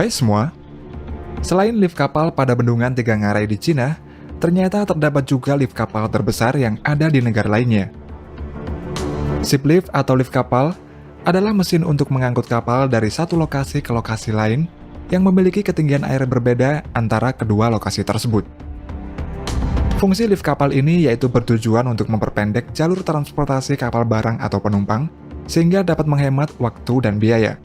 Hai semua, selain lift kapal pada bendungan Tiga Ngarai di Cina, ternyata terdapat juga lift kapal terbesar yang ada di negara lainnya. Ship lift atau lift kapal adalah mesin untuk mengangkut kapal dari satu lokasi ke lokasi lain yang memiliki ketinggian air berbeda antara kedua lokasi tersebut. Fungsi lift kapal ini yaitu bertujuan untuk memperpendek jalur transportasi kapal barang atau penumpang sehingga dapat menghemat waktu dan biaya.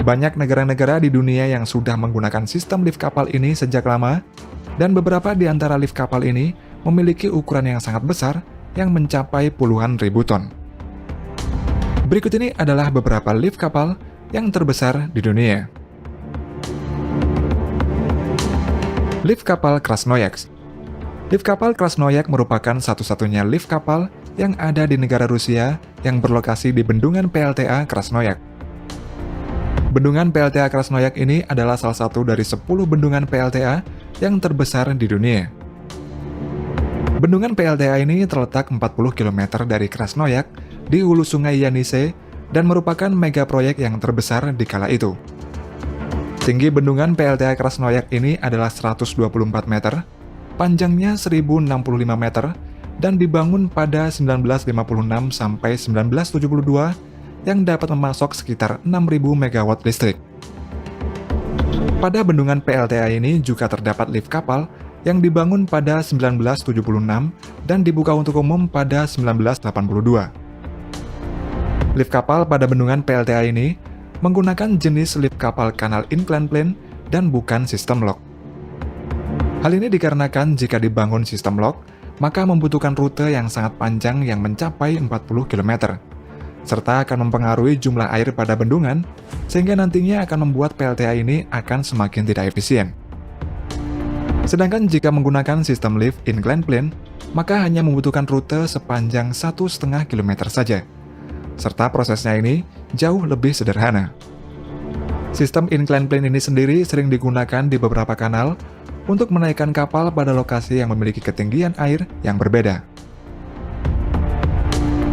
Banyak negara-negara di dunia yang sudah menggunakan sistem lift kapal ini sejak lama, dan beberapa di antara lift kapal ini memiliki ukuran yang sangat besar yang mencapai puluhan ribu ton. Berikut ini adalah beberapa lift kapal yang terbesar di dunia. Lift kapal Krasnoyarsk. Lift kapal Krasnoyarsk merupakan satu-satunya lift kapal yang ada di negara Rusia yang berlokasi di bendungan PLTA Krasnoyarsk. Bendungan PLTA Krasnoyarsk ini adalah salah satu dari 10 bendungan PLTA yang terbesar di dunia. Bendungan PLTA ini terletak 40 km dari Krasnoyarsk di hulu sungai Yenisei dan merupakan mega proyek yang terbesar di kala itu. Tinggi bendungan PLTA Krasnoyarsk ini adalah 124 meter, panjangnya 1065 meter, dan dibangun pada 1956 sampai 1972 yang dapat memasok sekitar 6.000 MW listrik. Pada bendungan PLTA ini juga terdapat lift kapal yang dibangun pada 1976 dan dibuka untuk umum pada 1982. Lift kapal pada bendungan PLTA ini menggunakan jenis lift kapal kanal incline plane dan bukan sistem lock. Hal ini dikarenakan jika dibangun sistem lock, maka membutuhkan rute yang sangat panjang yang mencapai 40 km. Serta akan mempengaruhi jumlah air pada bendungan, sehingga nantinya akan membuat PLTA ini akan semakin tidak efisien. Sedangkan jika menggunakan sistem lift incline plane, maka hanya membutuhkan rute sepanjang 1,5 km saja. Serta prosesnya ini jauh lebih sederhana. Sistem incline plane ini sendiri sering digunakan di beberapa kanal untuk menaikkan kapal pada lokasi yang memiliki ketinggian air yang berbeda.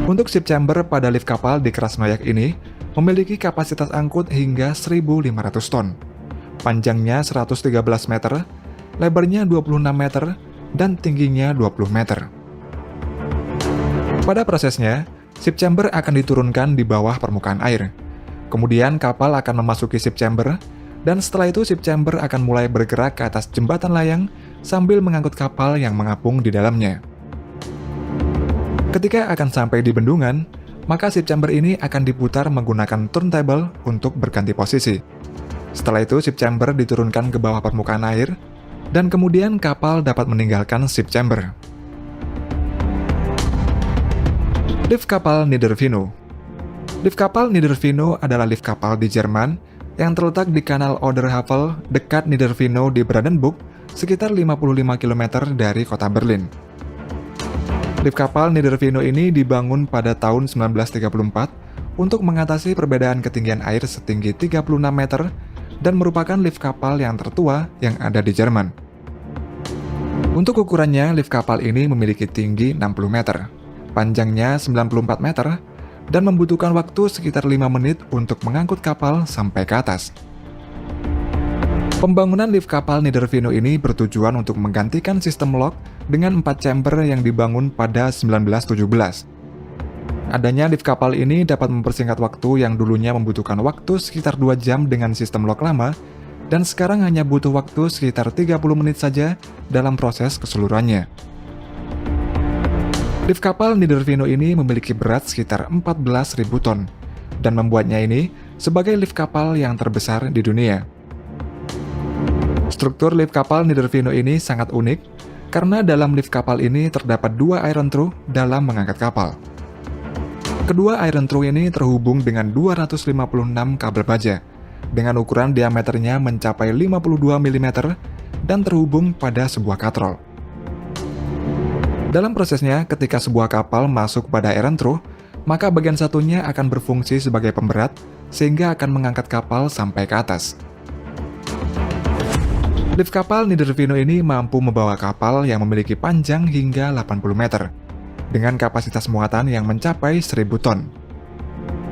Untuk ship chamber pada lift kapal di Krasnoyarsk ini memiliki kapasitas angkut hingga 1.500 ton. Panjangnya 113 meter, lebarnya 26 meter, dan tingginya 20 meter. Pada prosesnya, ship chamber akan diturunkan di bawah permukaan air. Kemudian kapal akan memasuki ship chamber, dan setelah itu ship chamber akan mulai bergerak ke atas jembatan layang sambil mengangkut kapal yang mengapung di dalamnya. Ketika akan sampai di bendungan, maka ship chamber ini akan diputar menggunakan turntable untuk berganti posisi. Setelah itu ship chamber diturunkan ke bawah permukaan air, dan kemudian kapal dapat meninggalkan ship chamber. Lift kapal Niederwino. Lift kapal Niederwino adalah lift kapal di Jerman yang terletak di kanal Oderhavel dekat Niederwino di Brandenburg, sekitar 55 km dari kota Berlin. Lift kapal Niederwino ini dibangun pada tahun 1934 untuk mengatasi perbedaan ketinggian air setinggi 36 meter dan merupakan lift kapal yang tertua yang ada di Jerman. Untuk ukurannya, lift kapal ini memiliki tinggi 60 meter, panjangnya 94 meter, dan membutuhkan waktu sekitar 5 menit untuk mengangkut kapal sampai ke atas. Pembangunan lift kapal Niederwino ini bertujuan untuk menggantikan sistem lock dengan 4 chamber yang dibangun pada 1917. Adanya lift kapal ini dapat mempersingkat waktu yang dulunya membutuhkan waktu sekitar 2 jam dengan sistem lock lama, dan sekarang hanya butuh waktu sekitar 30 menit saja dalam proses keseluruhannya. Lift kapal Niederwino ini memiliki berat sekitar 14.000 ton, dan membuatnya ini sebagai lift kapal yang terbesar di dunia. Struktur lift kapal Niederwino ini sangat unik, karena dalam lift kapal ini terdapat 2 iron trough dalam mengangkat kapal. Kedua iron trough ini terhubung dengan 256 kabel baja, dengan ukuran diameternya mencapai 52 mm, dan terhubung pada sebuah katrol. Dalam prosesnya, ketika sebuah kapal masuk pada iron trough, maka bagian satunya akan berfungsi sebagai pemberat, sehingga akan mengangkat kapal sampai ke atas. Lift kapal Niederwino ini mampu membawa kapal yang memiliki panjang hingga 80 meter, dengan kapasitas muatan yang mencapai 1.000 ton.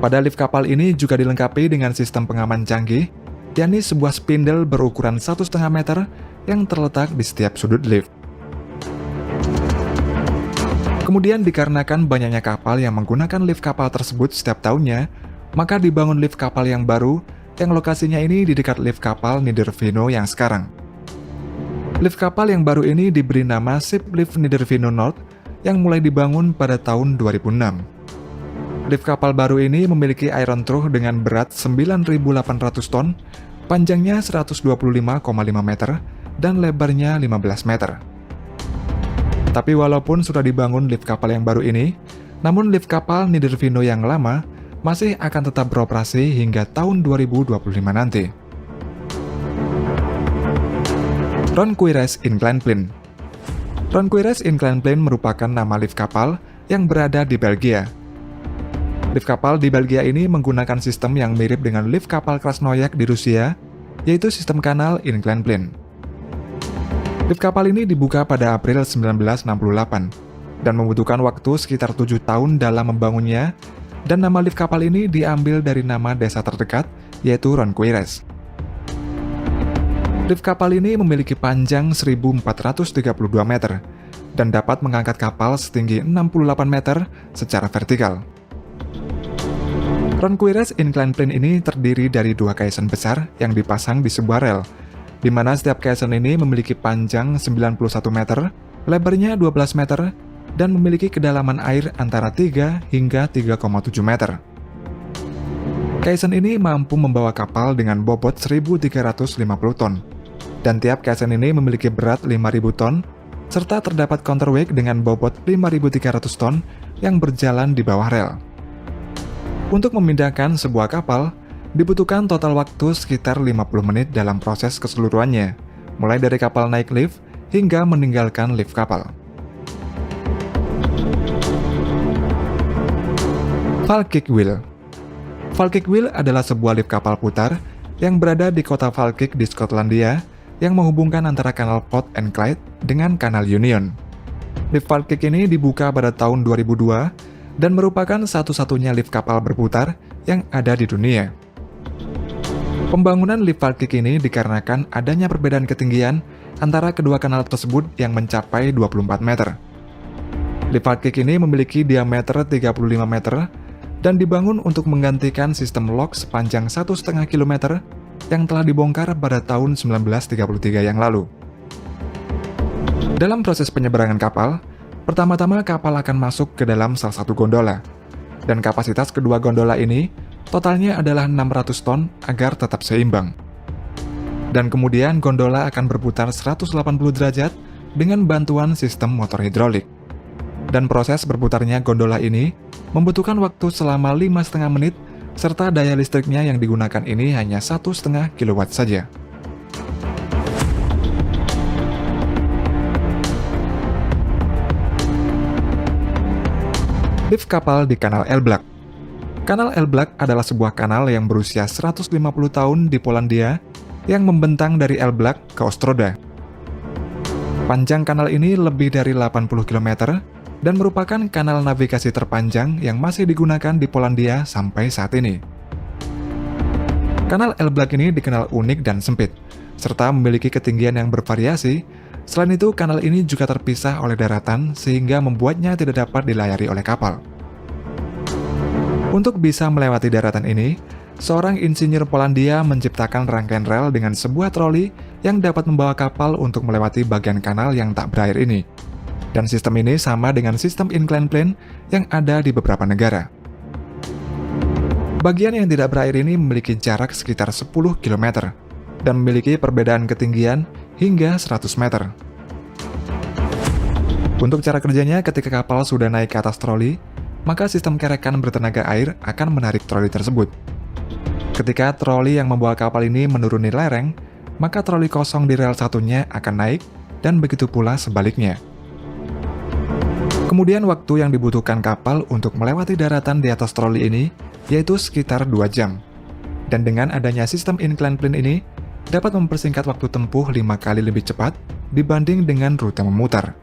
Pada lift kapal ini juga dilengkapi dengan sistem pengaman canggih, yakni sebuah spindle berukuran 1,5 meter yang terletak di setiap sudut lift. Kemudian dikarenakan banyaknya kapal yang menggunakan lift kapal tersebut setiap tahunnya, maka dibangun lift kapal yang baru yang lokasinya ini di dekat lift kapal Niedervino yang sekarang. Lift kapal yang baru ini diberi nama Ship Lift Niedervino Nord yang mulai dibangun pada tahun 2006. Lift kapal baru ini memiliki iron trough dengan berat 9.800 ton, panjangnya 125,5 meter, dan lebarnya 15 meter. Tapi walaupun sudah dibangun lift kapal yang baru ini, namun lift kapal Niedervino yang lama masih akan tetap beroperasi hingga tahun 2025 nanti. Ronquires Incline Plane. Ronquires Incline Plane merupakan nama lift kapal yang berada di Belgia. Lift kapal di Belgia ini menggunakan sistem yang mirip dengan lift kapal Krasnoyarsk di Rusia, yaitu sistem kanal incline plane. Lift kapal ini dibuka pada April 1968 dan membutuhkan waktu sekitar 7 tahun dalam membangunnya, dan nama lift kapal ini diambil dari nama desa terdekat, yaitu Ronquires. Lift kapal ini memiliki panjang 1.432 meter dan dapat mengangkat kapal setinggi 68 meter secara vertikal. Ronquires Incline Plane ini terdiri dari 2 caisson besar yang dipasang di sebuah rel, di mana setiap caisson ini memiliki panjang 91 meter, lebarnya 12 meter, dan memiliki kedalaman air antara 3 hingga 3,7 meter. Caisson ini mampu membawa kapal dengan bobot 1.350 ton, dan tiap caisson ini memiliki berat 5.000 ton, serta terdapat counterweight dengan bobot 5.300 ton yang berjalan di bawah rel. Untuk memindahkan sebuah kapal, dibutuhkan total waktu sekitar 50 menit dalam proses keseluruhannya, mulai dari kapal naik lift hingga meninggalkan lift kapal. Falkirk Wheel. Falkirk Wheel adalah sebuah lift kapal putar yang berada di kota Falkirk di Skotlandia, yang menghubungkan antara kanal Port and Clyde dengan kanal Union. Lift Falkirk ini dibuka pada tahun 2002 dan merupakan satu-satunya lift kapal berputar yang ada di dunia. Pembangunan lift Falkirk ini dikarenakan adanya perbedaan ketinggian antara kedua kanal tersebut yang mencapai 24 meter. Lift Falkirk ini memiliki diameter 35 meter dan dibangun untuk menggantikan sistem lock sepanjang 1,5 km yang telah dibongkar pada tahun 1933 yang lalu. Dalam proses penyeberangan kapal, pertama-tama kapal akan masuk ke dalam salah satu gondola, dan kapasitas kedua gondola ini totalnya adalah 600 ton agar tetap seimbang. Dan kemudian gondola akan berputar 180 derajat dengan bantuan sistem motor hidrolik. Dan proses berputarnya gondola ini membutuhkan waktu selama 5,5 menit, serta daya listriknya yang digunakan ini hanya 1,5 kW saja. Lift kapal di Kanal Elbląg. Kanal Elbląg adalah sebuah kanal yang berusia 150 tahun di Polandia yang membentang dari Elbląg ke Ostroda. Panjang kanal ini lebih dari 80 km dan merupakan kanal navigasi terpanjang yang masih digunakan di Polandia sampai saat ini. Kanal Elbląg ini dikenal unik dan sempit, serta memiliki ketinggian yang bervariasi. Selain itu, kanal ini juga terpisah oleh daratan sehingga membuatnya tidak dapat dilayari oleh kapal. Untuk bisa melewati daratan ini, seorang insinyur Polandia menciptakan rangkaian rel dengan sebuah troli yang dapat membawa kapal untuk melewati bagian kanal yang tak berair ini. Dan sistem ini sama dengan sistem incline plane yang ada di beberapa negara. Bagian yang tidak berair ini memiliki jarak sekitar 10 km dan memiliki perbedaan ketinggian hingga 100 meter. Untuk cara kerjanya, ketika kapal sudah naik ke atas troli, maka sistem kerekan bertenaga air akan menarik troli tersebut. Ketika troli yang membawa kapal ini menuruni lereng, maka troli kosong di rel satunya akan naik, dan begitu pula sebaliknya. Kemudian waktu yang dibutuhkan kapal untuk melewati daratan di atas troli ini yaitu sekitar 2 jam. Dan dengan adanya sistem incline plane ini dapat mempersingkat waktu tempuh 5 kali lebih cepat dibanding dengan rute memutar.